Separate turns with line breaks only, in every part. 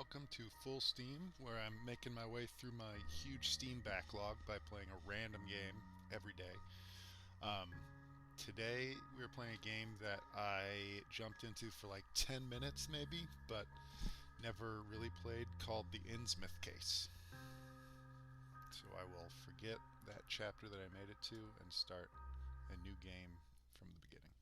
welcome to Full Steam, where I'm making my way through my huge Steam backlog by playing a random game every day. Um, Today we are playing a game that I jumped into for like 10 minutes maybe, but never really played, called the Innsmouth Case. So I will forget that chapter that I made it to and start a new game from the beginning.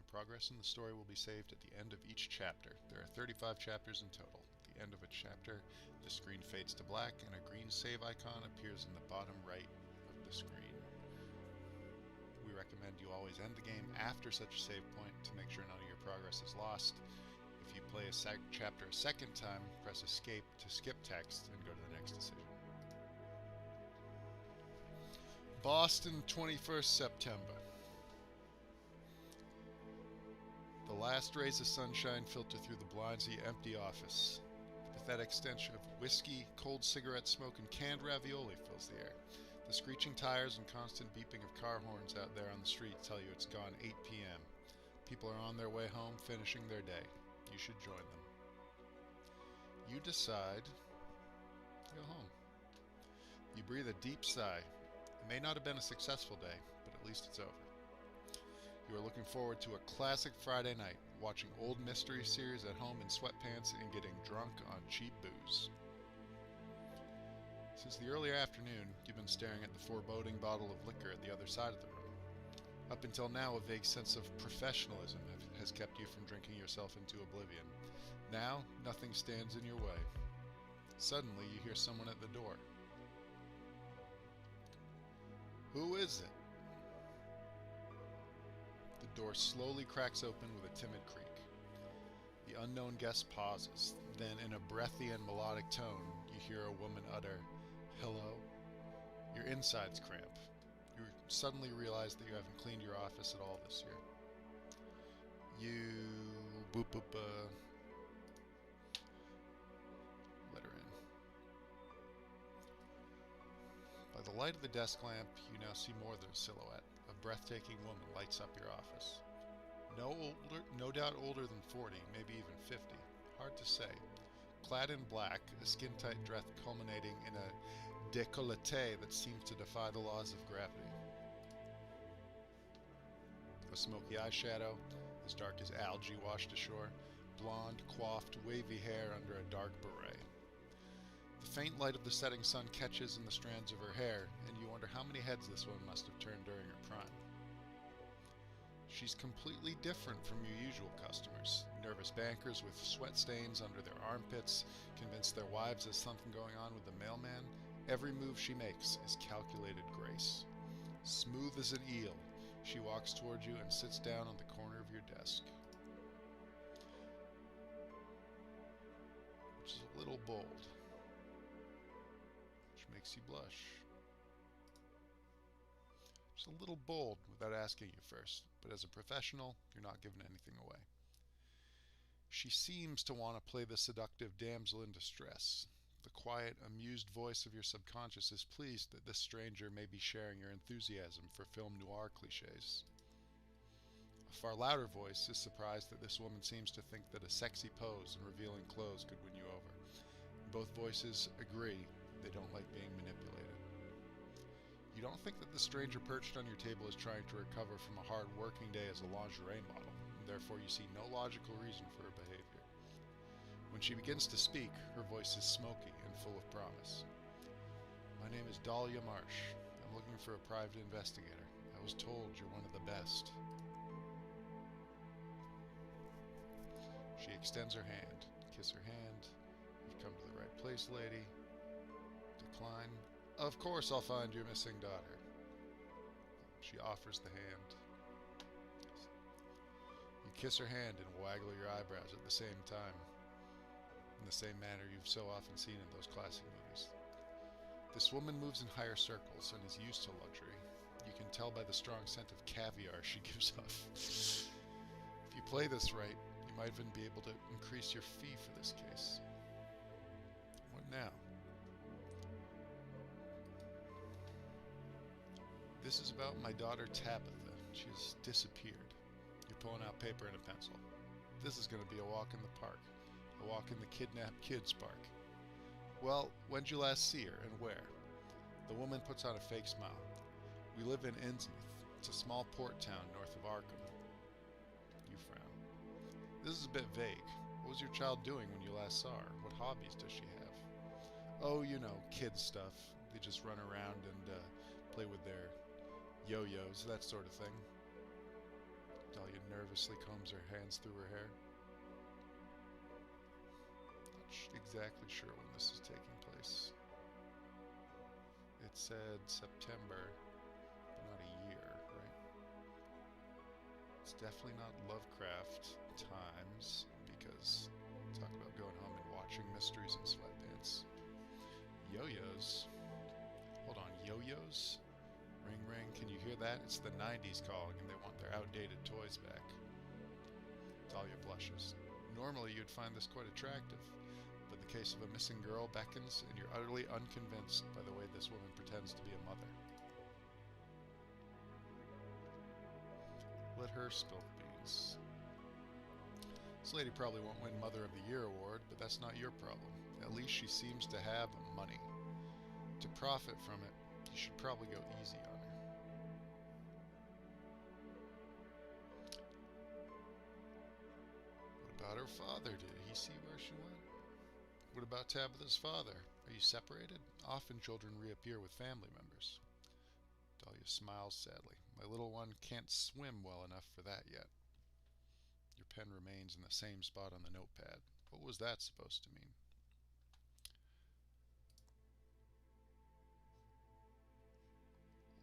Your progress in the story will be saved at the end of each chapter. There are 35 chapters in total. At the end of a chapter, the screen fades to black and a green save icon appears in the bottom right of the screen. We recommend you always end the game after such a save point to make sure none of your progress is lost. If you play a chapter a second time, press escape to skip text and go to the next decision. Boston, 21st September. The last rays of sunshine filter through the blinds of your empty office. The pathetic stench of whiskey, cold cigarette smoke, and canned ravioli fills the air. The screeching tires and constant beeping of car horns out there on the street tell you it's gone 8 p.m. People are on their way home, finishing their day. You should join them. You decide to go home. You breathe a deep sigh. It may not have been a successful day, but at least it's over. You are looking forward to a classic Friday night, watching old mystery series at home in sweatpants and getting drunk on cheap booze. Since the early afternoon, you've been staring at the foreboding bottle of liquor at the other side of the room. Up until now, a vague sense of professionalism has kept you from drinking yourself into oblivion. Now, nothing stands in your way. Suddenly, you hear someone at the door. Who is it? The door slowly cracks open with a timid creak. The unknown guest pauses. Then, in a breathy and melodic tone, you hear a woman utter, "Hello?" Your insides cramp. You suddenly realize that you haven't cleaned your office at all this year. You let her in. By the light of the desk lamp, you now see more than a silhouette. A breathtaking woman lights up your office. No doubt older than 40, maybe even 50. Hard to say. Clad in black, a skin-tight dress culminating in a décolleté that seems to defy the laws of gravity. A smoky eyeshadow, as dark as algae washed ashore, blonde, coiffed, wavy hair under a dark beret. The faint light of the setting sun catches in the strands of her hair, and you wonder how many heads this woman must have turned during her prime. She's completely different from your usual customers. Nervous bankers with sweat stains under their armpits, convinced their wives there's something going on with the mailman. Every move she makes is calculated grace. Smooth as an eel, she walks towards you and sits down on the corner of your desk. Which is a little bold. Which makes you blush. Just a little bold without asking you first, but as a professional, you're not giving anything away. She seems to want to play the seductive damsel in distress. The quiet, amused voice of your subconscious is pleased that this stranger may be sharing your enthusiasm for film noir cliches. A far louder voice is surprised that this woman seems to think that a sexy pose and revealing clothes could win you over. Both voices agree they don't like being manipulated. You don't think that the stranger perched on your table is trying to recover from a hard working day as a lingerie model, and therefore you see no logical reason for her behavior. When she begins to speak, her voice is smoky and full of promise. "My name is Dahlia Marsh. I'm looking for a private investigator. I was told you're one of the best." She extends her hand. Kiss her hand. "You've come to the right place, lady." Decline. "Of course I'll find your missing daughter." She offers the hand. You kiss her hand and waggle your eyebrows at the same time, in the same manner you've so often seen in those classic movies. This woman moves in higher circles and is used to luxury. You can tell by the strong scent of caviar she gives off. If you play this right, you might even be able to increase your fee for this case. What now? "This is about my daughter Tabitha. She has disappeared." You're pulling out paper and a pencil. This is going to be a walk in the park. A walk in the kidnapped kids park. Well, when'd you last see her and where? The woman puts on a fake smile. We live in Innsmouth. It's a small port town north of Arkham. You frown. This is a bit vague. What was your child doing when you last saw her? What hobbies does she have? Oh, you know, kids stuff. They just run around and play with their yo-yos, that sort of thing. Dahlia nervously combs her hands through her hair. Not exactly sure when this is taking place. It said September, but not a year, right? It's definitely not Lovecraft times, because talk about going home and watching mysteries in sweatpants. Yo-yos. Hold on, yo-yos? Ring ring, can you hear that? It's the 90s calling and they want their outdated toys back. Dahlia blushes. Normally you'd find this quite attractive, but the case of a missing girl beckons and you're utterly unconvinced by the way this woman pretends to be a mother. Let her spill the beans. This lady probably won't win Mother of the Year award, but that's not your problem. At least she seems to have money. To profit from it, you should probably go easy on her. What about her father? Did he see where she went? What about Tabitha's father? Are you separated? Often children reappear with family members. Dahlia smiles sadly. My little one can't swim well enough for that yet. Your pen remains in the same spot on the notepad. What was that supposed to mean?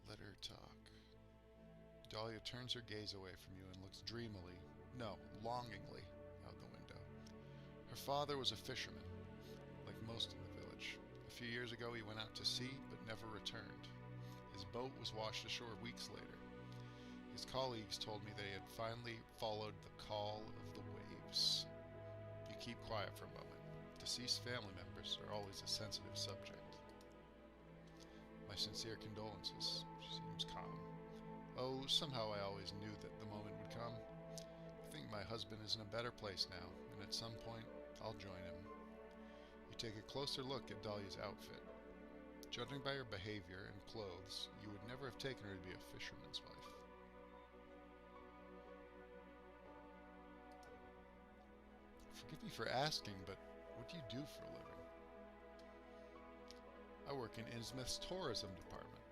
Let her talk. Dahlia turns her gaze away from you and looks dreamily, no, longingly, out the window. Her father was a fisherman, like most in the village. A few years ago he went out to sea, but never returned. His boat was washed ashore weeks later. His colleagues told me they had finally followed the call of the waves. You keep quiet for a moment. Deceased family members are always a sensitive subject. My sincere condolences. She seems calm. Oh, somehow I always knew that the moment would come. I think my husband is in a better place now, and at some point, I'll join him. You take a closer look at Dahlia's outfit. Judging by her behavior and clothes, you would never have taken her to be a fisherman's wife. Forgive me for asking, but what do you do for a living? I work in Innsmouth's tourism department.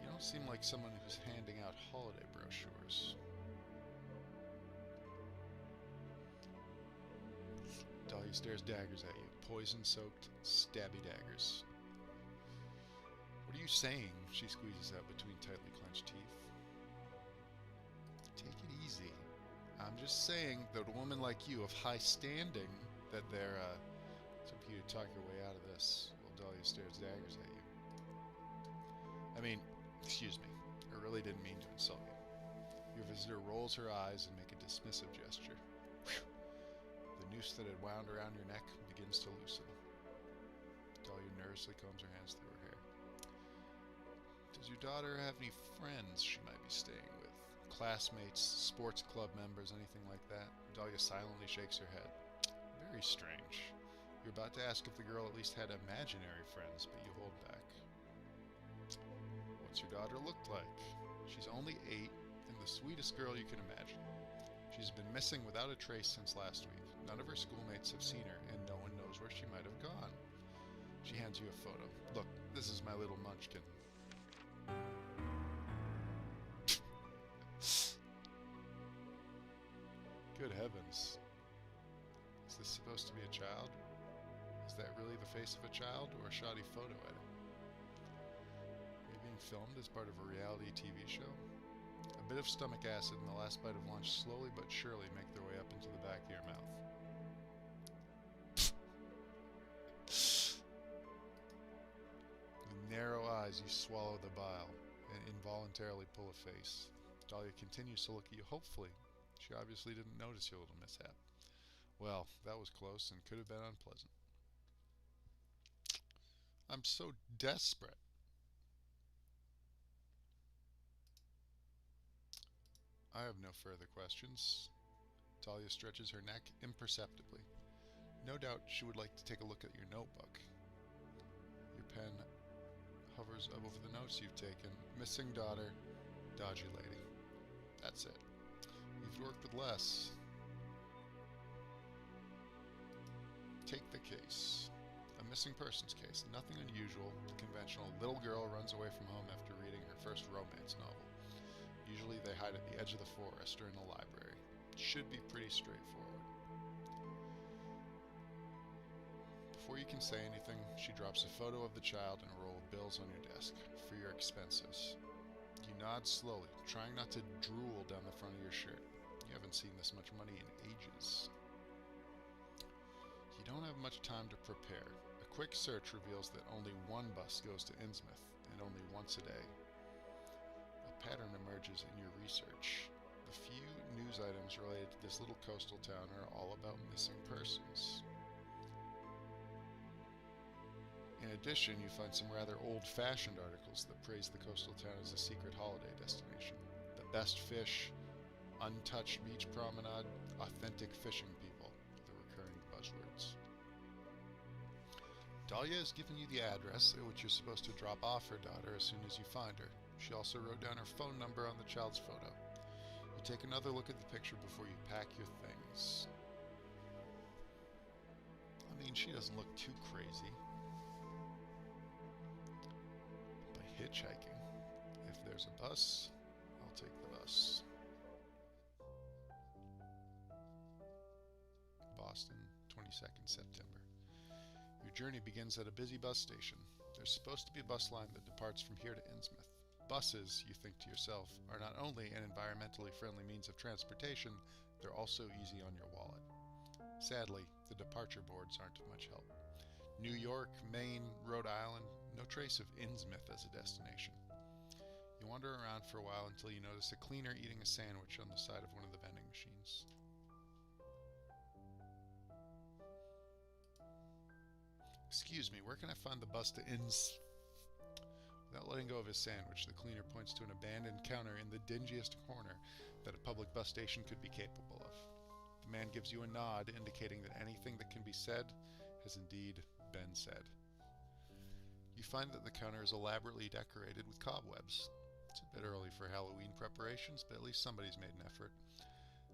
You don't seem like someone who's handing out holiday brochures. Dahlia stares daggers at you, poison-soaked, stabby daggers. What are you saying? She squeezes out between tightly clenched teeth. Take it easy. I'm just saying that a woman like you of high standing, that they're, it's up to you to talk your way out of this, while Dahlia stares daggers at you. I mean, excuse me, I really didn't mean to insult you. Your visitor rolls her eyes and make a dismissive gesture. Whew. The noose that had wound around your neck begins to loosen. Dahlia nervously combs her hands through her hair. Does your daughter have any friends she might be staying with? Classmates, sports club members, anything like that? Dahlia silently shakes her head. Very strange. You're about to ask if the girl at least had imaginary friends, but you hold back. What's your daughter look like? She's only 8 and the sweetest girl you can imagine. She's been missing without a trace since last week. None of her schoolmates have seen her, and no one knows where she might have gone. She hands you a photo. Look, this is my little munchkin. Good heavens. Is this supposed to be a child? Is that really the face of a child, or a shoddy photo edit? Are you being filmed as part of a reality TV show? A bit of stomach acid and the last bite of lunch slowly but surely make their way up into the back of your mouth. With narrow eyes, you swallow the bile and involuntarily pull a face. Dahlia continues to look at you hopefully. She obviously didn't notice your little mishap. Well, that was close and could have been unpleasant. I'm so desperate. I have no further questions. Talia stretches her neck imperceptibly. No doubt she would like to take a look at your notebook. Your pen hovers over the notes you've taken. Missing daughter, dodgy lady. That's it. You've worked with less. Take the case. A missing persons case. Nothing unusual. Conventional. Little girl runs away from home after reading her first romance novel. Usually they hide at the edge of the forest or in the library. Should be pretty straightforward. Before you can say anything, she drops a photo of the child and a roll of bills on your desk for your expenses. You nod slowly, trying not to drool down the front of your shirt. You haven't seen this much money in ages. You don't have much time to prepare. A quick search reveals that only one bus goes to Innsmouth, and only once a day. A pattern emerges in your research. The few news items related to this little coastal town are all about missing persons. In addition, you find some rather old-fashioned articles that praise the coastal town as a secret holiday destination. The best fish, untouched beach promenade, authentic fishing people, the recurring buzzwords. Dahlia has given you the address at which you're supposed to drop off her daughter as soon as you find her. She also wrote down her phone number on the child's photo. You take another look at the picture before you pack your things. I mean, she doesn't look too crazy. Hitchhiking. If there's a bus, I'll take the bus. Boston, 22nd September. Your journey begins at a busy bus station. There's supposed to be a bus line that departs from here to Innsmouth. Buses, you think to yourself, are not only an environmentally friendly means of transportation, they're also easy on your wallet. Sadly, the departure boards aren't of much help. New York, Maine, Rhode Island, no trace of Innsmouth as a destination. You wander around for a while until you notice a cleaner eating a sandwich on the side of one of the vending machines. Excuse me, where can I find the bus to Inns? Without letting go of his sandwich, the cleaner points to an abandoned counter in the dingiest corner that a public bus station could be capable of. The man gives you a nod, indicating that anything that can be said has indeed been said. You find that the counter is elaborately decorated with cobwebs. It's a bit early for Halloween preparations, but at least somebody's made an effort.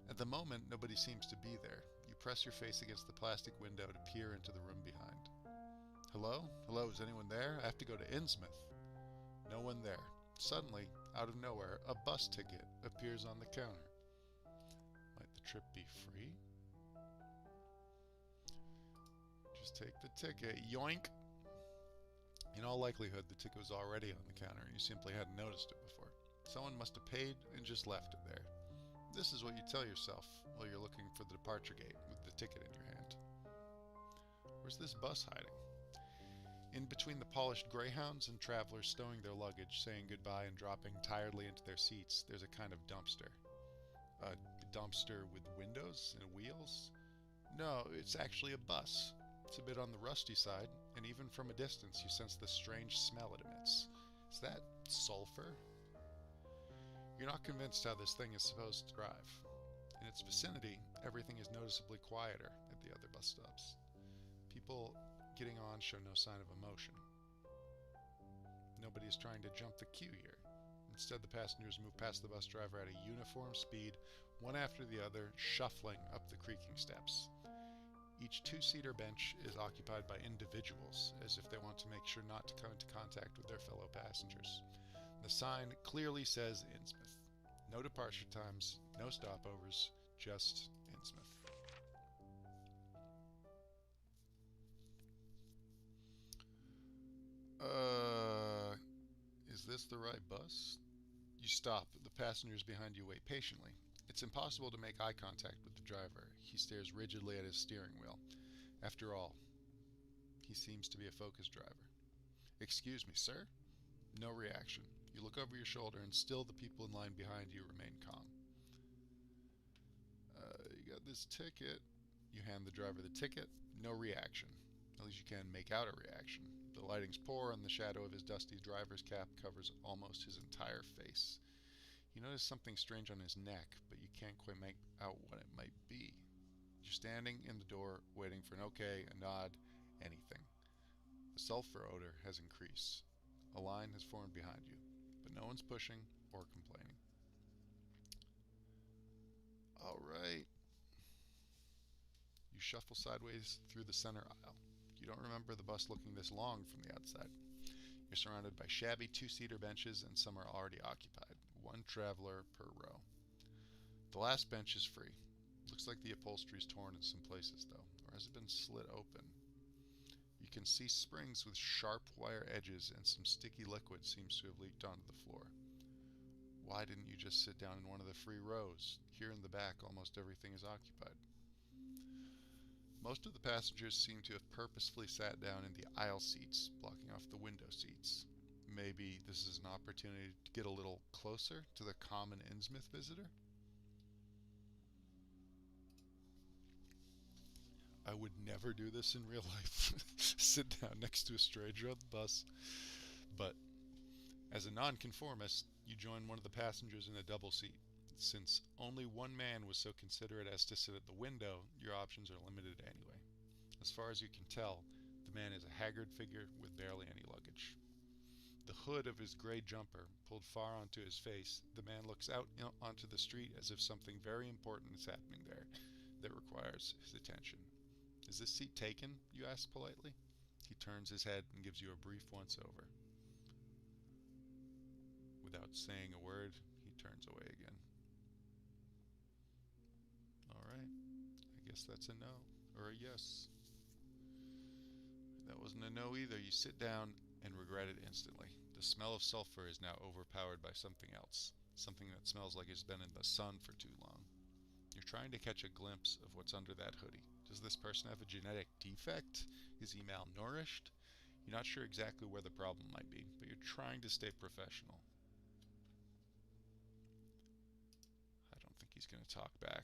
At the moment, nobody seems to be there. You press your face against the plastic window to peer into the room behind. Hello? Hello, is anyone there? I have to go to Innsmouth. No one there. Suddenly, out of nowhere, a bus ticket appears on the counter. Might the trip be free? Just take the ticket. Yoink! In all likelihood, the ticket was already on the counter and you simply hadn't noticed it before. Someone must have paid and just left it there. This is what you tell yourself while you're looking for the departure gate with the ticket in your hand. Where's this bus hiding? In between the polished greyhounds and travelers stowing their luggage, saying goodbye and dropping tiredly into their seats, there's a kind of dumpster. A dumpster with windows and wheels? No, it's actually a bus. It's a bit on the rusty side, and even from a distance you sense the strange smell it emits. Is that sulfur? You're not convinced how this thing is supposed to drive. In its vicinity, everything is noticeably quieter at the other bus stops. People getting on show no sign of emotion. Nobody is trying to jump the queue here. Instead, the passengers move past the bus driver at a uniform speed, one after the other, shuffling up the creaking steps. Each two-seater bench is occupied by individuals, as if they want to make sure not to come into contact with their fellow passengers. The sign clearly says Innsmouth. No departure times, no stopovers, just Innsmouth. Is this the right bus? You stop. The passengers behind you wait patiently. It's impossible to make eye contact with the driver. He stares rigidly at his steering wheel. After all, he seems to be a focused driver. Excuse me, sir? No reaction. You look over your shoulder and still the people in line behind you remain calm. You got this ticket. You hand the driver the ticket. No reaction. At least you can make out a reaction. The lighting's poor and the shadow of his dusty driver's cap covers almost his entire face. You notice something strange on his neck, but you can't quite make out what it might be. You're standing in the door, waiting for an okay, a nod, anything. The sulfur odor has increased. A line has formed behind you, but no one's pushing or complaining. All right. You shuffle sideways through the center aisle. You don't remember the bus looking this long from the outside. You're surrounded by shabby two-seater benches, and some are already occupied. One traveler per row. The last bench is free. Looks like the upholstery's torn in some places, though, or has it been slit open? You can see springs with sharp wire edges, and some sticky liquid seems to have leaked onto the floor. Why didn't you just sit down in one of the free rows? Here in the back, almost everything is occupied. Most of the passengers seem to have purposefully sat down in the aisle seats, blocking off the window seats. Maybe this is an opportunity to get a little closer to the common Innsmouth visitor? I would never do this in real life. Sit down next to a stranger on the bus. But as a nonconformist, you join one of the passengers in a double seat. Since only one man was so considerate as to sit at the window, your options are limited anyway. As far as you can tell, the man is a haggard figure with barely any luggage. The hood of his gray jumper pulled far onto his face, the man looks out onto the street as if something very important is happening there that requires his attention. Is this seat taken? You ask politely. He turns his head and gives you a brief once-over. Without saying a word, he turns away again. Alright, I guess that's a no, or a yes. That wasn't a no either. You sit down and regret it instantly. The smell of sulfur is now overpowered by something else. Something that smells like it's been in the sun for too long. You're trying to catch a glimpse of what's under that hoodie. Does this person have a genetic defect? Is he malnourished? You're not sure exactly where the problem might be, but you're trying to stay professional. I don't think he's going to talk back.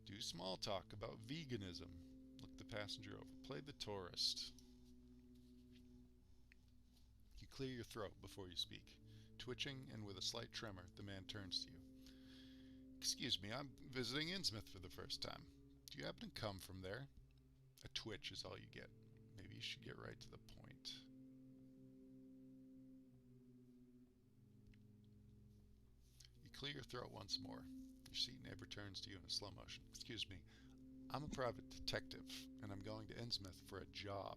Do small talk about veganism. Look the passenger over. Play the tourist. You clear your throat before you speak. Twitching and with a slight tremor, the man turns to you. Excuse me, I'm visiting Innsmouth for the first time. Do you happen to come from there? A twitch is all you get. Maybe you should get right to the point. You clear your throat once more. Your seat neighbor turns to you in a slow motion. Excuse me, I'm a private detective, and I'm going to Innsmouth for a job.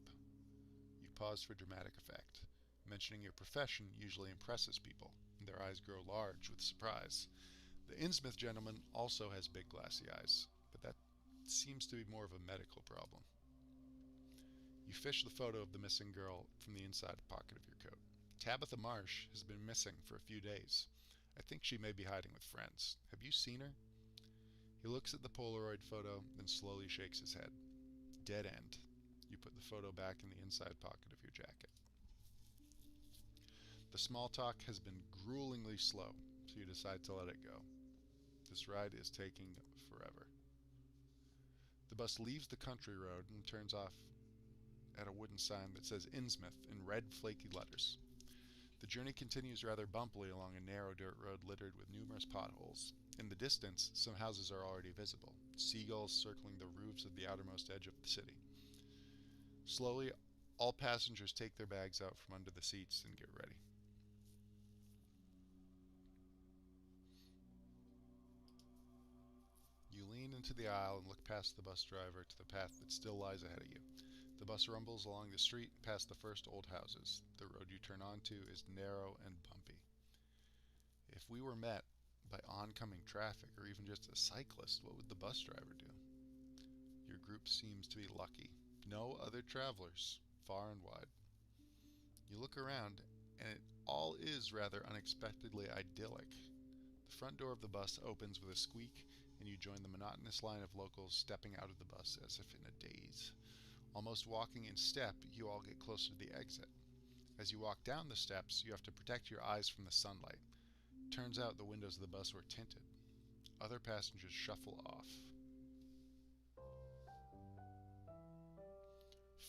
You pause for dramatic effect. Mentioning your profession usually impresses people, and their eyes grow large with surprise. The Innsmouth gentleman also has big glassy eyes, but that seems to be more of a medical problem. You fish the photo of the missing girl from the inside pocket of your coat. Tabitha Marsh has been missing for a few days. I think she may be hiding with friends. Have you seen her? He looks at the Polaroid photo, then slowly shakes his head. Dead end. You put the photo back in the inside pocket of your jacket. The small talk has been gruelingly slow, so you decide to let it go. This ride is taking forever. The bus leaves the country road and turns off at a wooden sign that says Innsmouth in red flaky letters. The journey continues rather bumpily along a narrow dirt road littered with numerous potholes. In the distance, some houses are already visible, seagulls circling the roofs of the outermost edge of the city. Slowly, all passengers take their bags out from under the seats and get ready. You lean into the aisle and look past the bus driver to the path that still lies ahead of you. The bus rumbles along the street past the first old houses. The road you turn onto is narrow and bumpy. If we were met by oncoming traffic or even just a cyclist, what would the bus driver do? Your group seems to be lucky. No other travelers, far and wide. You look around and it all is rather unexpectedly idyllic. The front door of the bus opens with a squeak and you join the monotonous line of locals stepping out of the bus as if in a daze. Almost walking in step, you all get closer to the exit. As you walk down the steps, you have to protect your eyes from the sunlight. Turns out the windows of the bus were tinted. Other passengers shuffle off.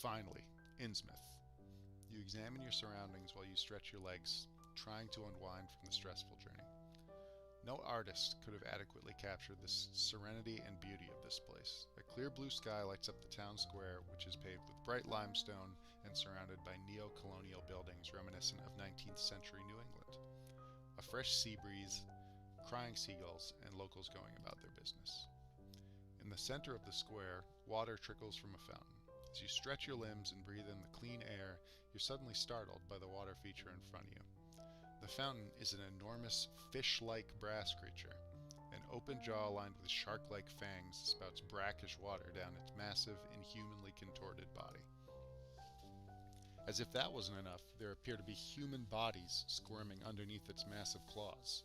Finally, Innsmouth. You examine your surroundings while you stretch your legs trying to unwind from the stressful journey. No artist could have adequately captured the serenity and beauty of this place. A clear blue sky lights up the town square, which is paved with bright limestone and surrounded by neo-colonial buildings reminiscent of 19th century New England. A fresh sea breeze, crying seagulls, and locals going about their business. In the center of the square, water trickles from a fountain. As you stretch your limbs and breathe in the clean air, you're suddenly startled by the water feature in front of you. The fountain is an enormous fish-like brass creature. An open jaw lined with shark-like fangs spouts brackish water down its massive, inhumanly contorted body. As if that wasn't enough, there appear to be human bodies squirming underneath its massive claws.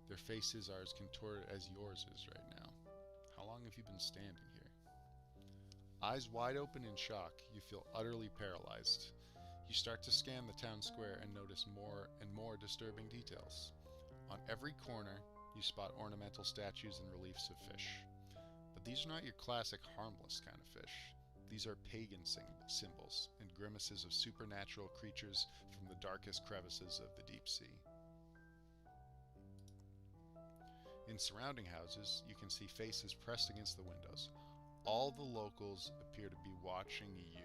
Their faces are as contorted as yours is right now. How long have you been standing here? Eyes wide open in shock, you feel utterly paralyzed. You start to scan the town square and notice more and more disturbing details. On every corner, you spot ornamental statues and reliefs of fish. But these are not your classic harmless kind of fish. These are pagan symbols and grimaces of supernatural creatures from the darkest crevices of the deep sea. In surrounding houses, you can see faces pressed against the windows. All the locals appear to be watching you.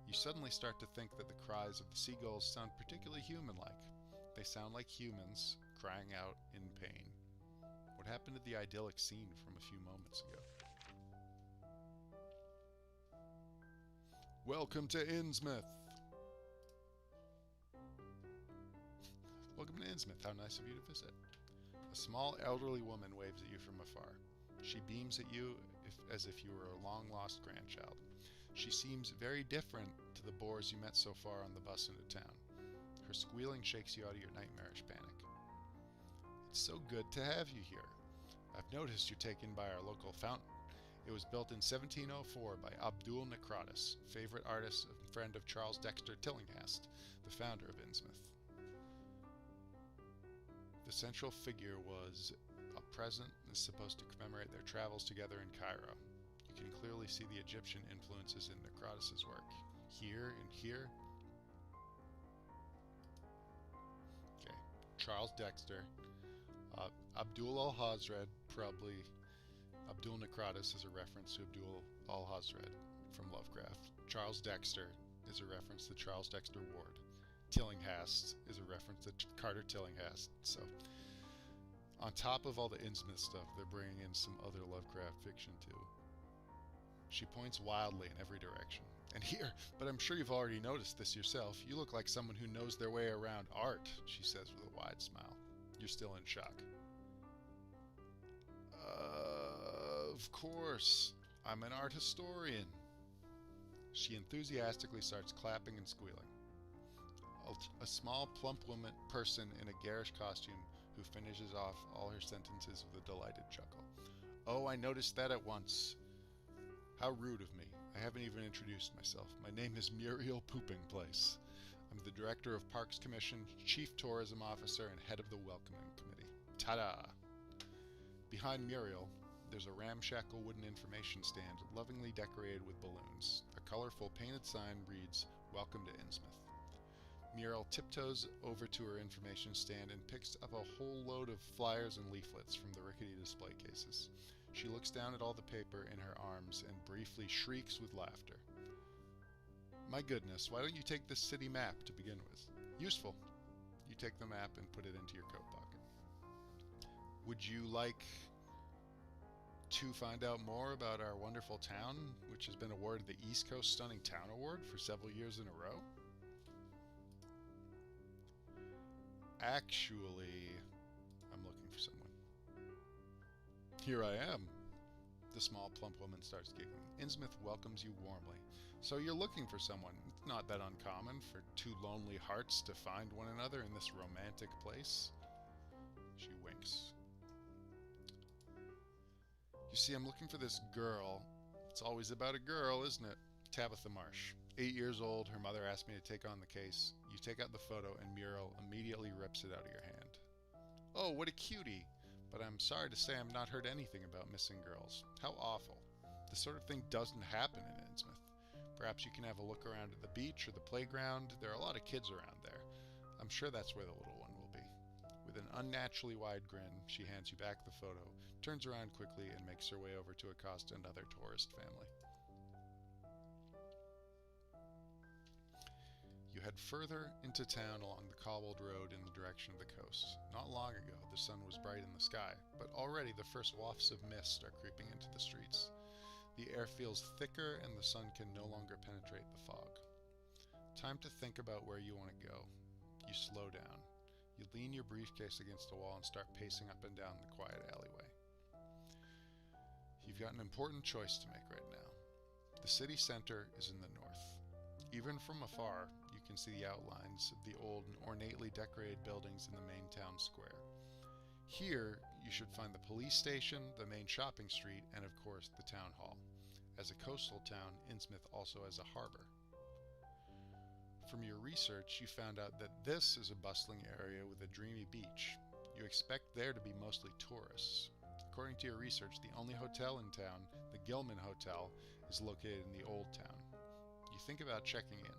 You suddenly start to think that the cries of the seagulls sound particularly human-like. They sound like humans crying out in pain. What happened to the idyllic scene from a few moments ago? Welcome to Innsmouth! Welcome to Innsmouth. How nice of you to visit. A small elderly woman waves at you from afar. She beams at you as if you were a long-lost grandchild. She seems very different to the boars you met so far on the bus into town. Her squealing shakes you out of your nightmarish panic. It's so good to have you here. I've noticed you're taken by our local fountain. It was built in 1704 by Abdul Necrotis, favorite artist and friend of Charles Dexter Tillinghast, the founder of Innsmouth. The central figure was a present is supposed to commemorate their travels together in Cairo. You can clearly see the Egyptian influences in Necrotis' work. Here and here. Okay, Charles Dexter. Abdul al-Hazred, probably Abdul Necrotis is a reference to Abdul al-Hazred from Lovecraft. Charles Dexter is a reference to Charles Dexter Ward. Tillinghast is a reference to Carter Tillinghast. So, on top of all the Innsmouth stuff, they're bringing in some other Lovecraft fiction too. She points wildly in every direction. And here, but I'm sure you've already noticed this yourself, you look like someone who knows their way around art, she says with a wide smile. You're still in shock. Of course. I'm an art historian. She enthusiastically starts clapping and squealing. A small, plump person in a garish costume who finishes off all her sentences with a delighted chuckle. Oh, I noticed that at once. How rude of me. I haven't even introduced myself. My name is Muriel Pooping Place. I'm the Director of Parks Commission, Chief Tourism Officer, and Head of the Welcoming Committee. Ta-da! Behind Muriel, there's a ramshackle wooden information stand lovingly decorated with balloons. A colorful painted sign reads, Welcome to Innsmouth. Muriel tiptoes over to her information stand and picks up a whole load of flyers and leaflets from the rickety display cases. She looks down at all the paper in her arms and briefly shrieks with laughter. My goodness, why don't you take this city map to begin with? Useful. You take the map and put it into your coat pocket. Would you like to find out more about our wonderful town, which has been awarded the East Coast Stunning Town Award for several years in a row? Actually, I'm looking for someone. Here I am. The small, plump woman starts giggling. Innsmouth welcomes you warmly. So you're looking for someone. It's not that uncommon for two lonely hearts to find one another in this romantic place. She winks. You see, I'm looking for this girl. It's always about a girl, isn't it? Tabitha Marsh. 8 years old, her mother asked me to take on the case. You take out the photo and Muriel immediately rips it out of your hand. Oh, what a cutie! But I'm sorry to say I've not heard anything about missing girls. How awful. This sort of thing doesn't happen in Innsmouth. Perhaps you can have a look around at the beach or the playground. There are a lot of kids around there. I'm sure that's where the little one will be. With an unnaturally wide grin, she hands you back the photo, turns around quickly, and makes her way over to accost another tourist family. You head further into town along the cobbled road in the direction of the coast. Not long ago, the sun was bright in the sky, but already the first wafts of mist are creeping into the streets. The air feels thicker and the sun can no longer penetrate the fog. Time to think about where you want to go. You slow down. You lean your briefcase against a wall and start pacing up and down the quiet alleyway. You've got an important choice to make right now. The city center is in the north. Even from afar, you can see the outlines of the old and ornately decorated buildings in the main town square. Here, you should find the police station, the main shopping street, and of course, the town hall. As a coastal town, Innsmouth also has a harbor. From your research, you found out that this is a bustling area with a dreamy beach. You expect there to be mostly tourists. According to your research, the only hotel in town, the Gilman Hotel, is located in the old town. You think about checking in.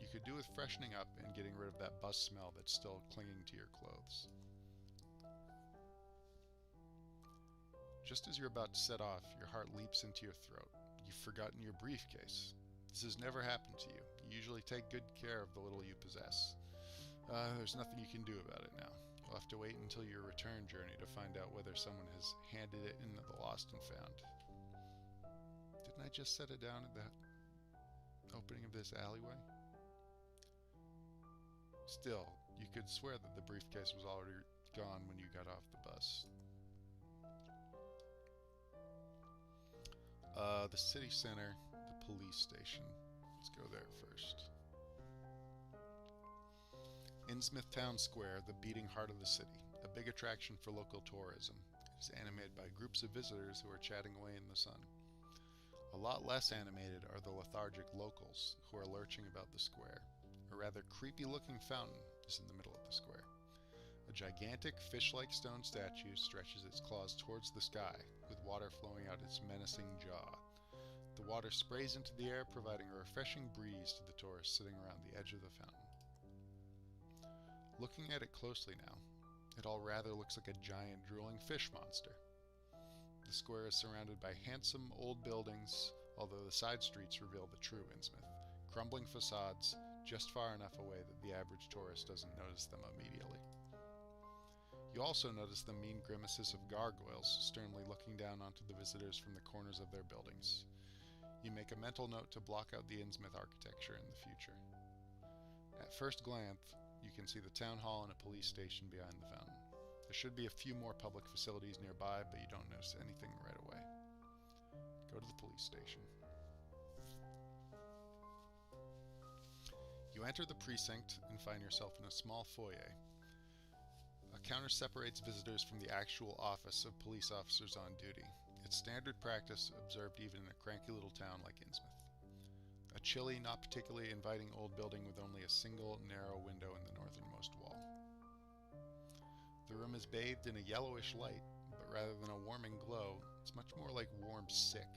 You could do with freshening up and getting rid of that bus smell that's still clinging to your clothes. Just as you're about to set off, your heart leaps into your throat. You've forgotten your briefcase. This has never happened to you. You usually take good care of the little you possess. There's nothing you can do about it now. You'll have to wait until your return journey to find out whether someone has handed it into the lost and found. Didn't I just set it down at the opening of this alleyway? Still, you could swear that the briefcase was already gone when you got off the bus. The city center, the police station. Let's go there first. Innsmouth Town Square, the beating heart of the city, a big attraction for local tourism. It is animated by groups of visitors who are chatting away in the sun. A lot less animated are the lethargic locals who are lurching about the square. A rather creepy-looking fountain is in the middle of the square. A gigantic fish-like stone statue stretches its claws towards the sky, with water flowing out its menacing jaw. The water sprays into the air, providing a refreshing breeze to the tourists sitting around the edge of the fountain. Looking at it closely now, it all rather looks like a giant drooling fish monster. The square is surrounded by handsome old buildings, although the side streets reveal the true Innsmouth. Crumbling facades, just far enough away that the average tourist doesn't notice them immediately. You also notice the mean grimaces of gargoyles sternly looking down onto the visitors from the corners of their buildings. You make a mental note to block out the Innsmouth architecture in the future. At first glance, you can see the town hall and a police station behind the fountain. There should be a few more public facilities nearby, but you don't notice anything right away. Go to the police station. You enter the precinct and find yourself in a small foyer. A counter separates visitors from the actual office of police officers on duty. It's standard practice observed even in a cranky little town like Innsmouth. A chilly, not particularly inviting old building with only a single narrow window in the northernmost wall. The room is bathed in a yellowish light, but rather than a warming glow, it's much more like warm sick.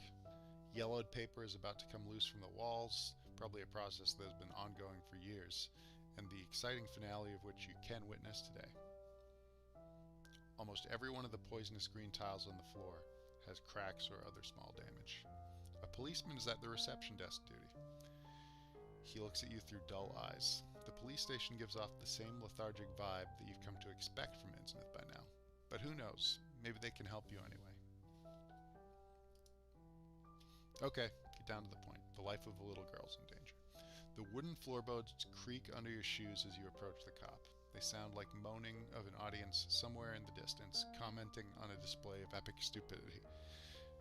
Yellowed paper is about to come loose from the walls, probably a process that has been ongoing for years, and the exciting finale of which you can witness today. Almost every one of the poisonous green tiles on the floor has cracks or other small damage. A policeman is at the reception desk duty. He looks at you through dull eyes. The police station gives off the same lethargic vibe that you've come to expect from Innsmouth by now. But who knows? Maybe they can help you anyway. Okay, get down to the point. The life of a little girl's in danger. The wooden floorboards creak under your shoes as you approach the cop. They sound like moaning of an audience somewhere in the distance, commenting on a display of epic stupidity.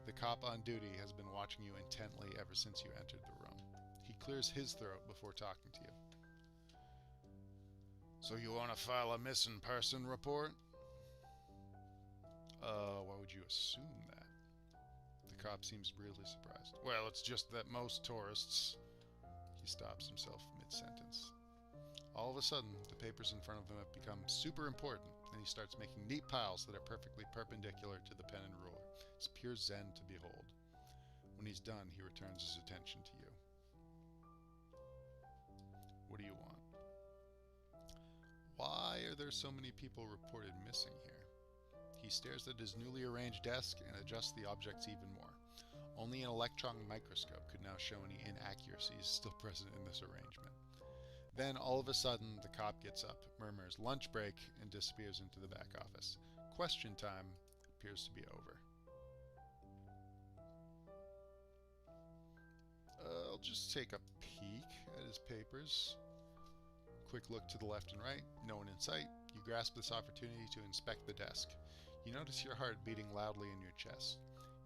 The cop on duty has been watching you intently ever since you entered the room. He clears his throat before talking to you. So you want to file a missing person report? Why would you assume that? The cop seems really surprised. Well, it's just that most tourists... He stops himself mid-sentence. All of a sudden, the papers in front of him have become super important, and he starts making neat piles that are perfectly perpendicular to the pen and ruler. It's pure zen to behold. When he's done, he returns his attention to you. What do you want? there's so many people reported missing here. He stares at his newly arranged desk and adjusts the objects even more. Only an electron microscope could now show any inaccuracies still present in this arrangement. Then, all of a sudden, the cop gets up, murmurs lunch break, and disappears into the back office. Question time appears to be over. I'll just take a peek at his papers. Quick look to the left and right, no one in sight. You grasp this opportunity to inspect the desk. You notice your heart beating loudly in your chest.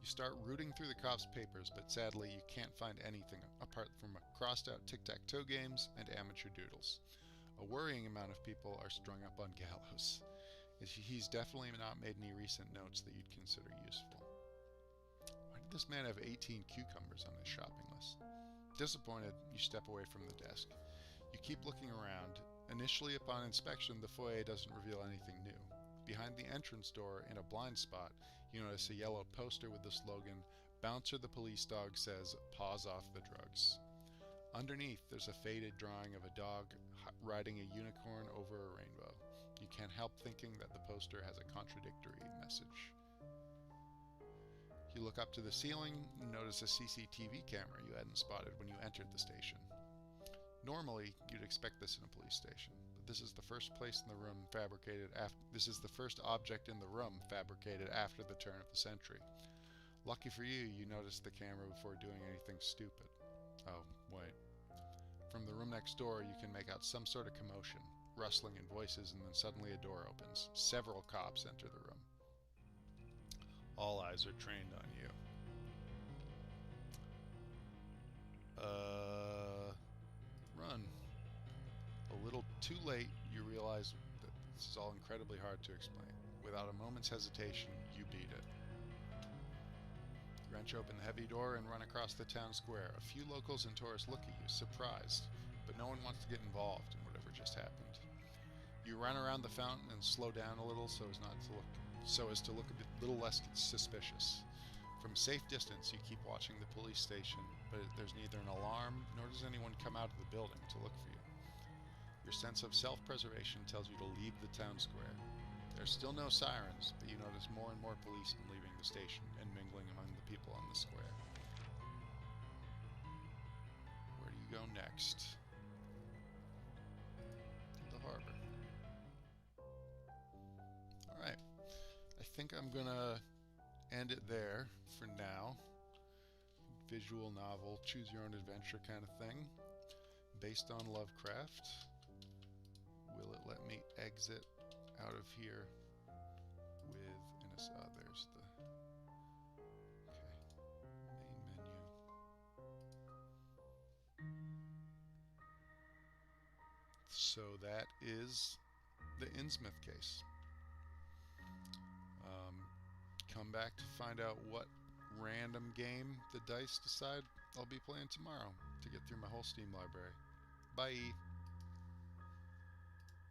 You start rooting through the cop's papers, but sadly you can't find anything apart from crossed out tic-tac-toe games and amateur doodles. A worrying amount of people are strung up on gallows. He's definitely not made any recent notes that you'd consider useful. Why did this man have 18 cucumbers on his shopping list? Disappointed, you step away from the desk. You keep looking around. Initially, upon inspection, the foyer doesn't reveal anything new. Behind the entrance door, in a blind spot, you notice a yellow poster with the slogan, "Bouncer the police dog says, paws off the drugs." Underneath, there's a faded drawing of a dog riding a unicorn over a rainbow. You can't help thinking that the poster has a contradictory message. You look up to the ceiling and notice a CCTV camera you hadn't spotted when you entered the station. Normally, you'd expect this in a police station, but this is the first object in the room fabricated after the turn of the century. Lucky for you, you noticed the camera before doing anything stupid. Oh, wait. From the room next door, you can make out some sort of commotion, rustling in voices, and then suddenly a door opens. Several cops enter the room. All eyes are trained on you. Run. A little too late, you realize that this is all incredibly hard to explain. Without a moment's hesitation, you beat it. You wrench open the heavy door and run across the town square. A few locals and tourists look at you, surprised, but no one wants to get involved in whatever just happened. You run around the fountain and slow down a little so as to look a little less suspicious. From safe distance, you keep watching the police station, but there's neither an alarm nor does anyone come out of the building to look for you. Your sense of self-preservation tells you to leave the town square. There's still no sirens, but you notice more and more policemen leaving the station and mingling among the people on the square. Where do you go next? To the harbor. Alright, I think I'm gonna end it there for now. Visual novel, choose your own adventure kind of thing, based on Lovecraft. Will it let me exit out of here with, there's the, okay, main menu. So that is the Innsmouth Case. Come back to find out what random game the dice decide I'll be playing tomorrow to get through my whole Steam library. Bye!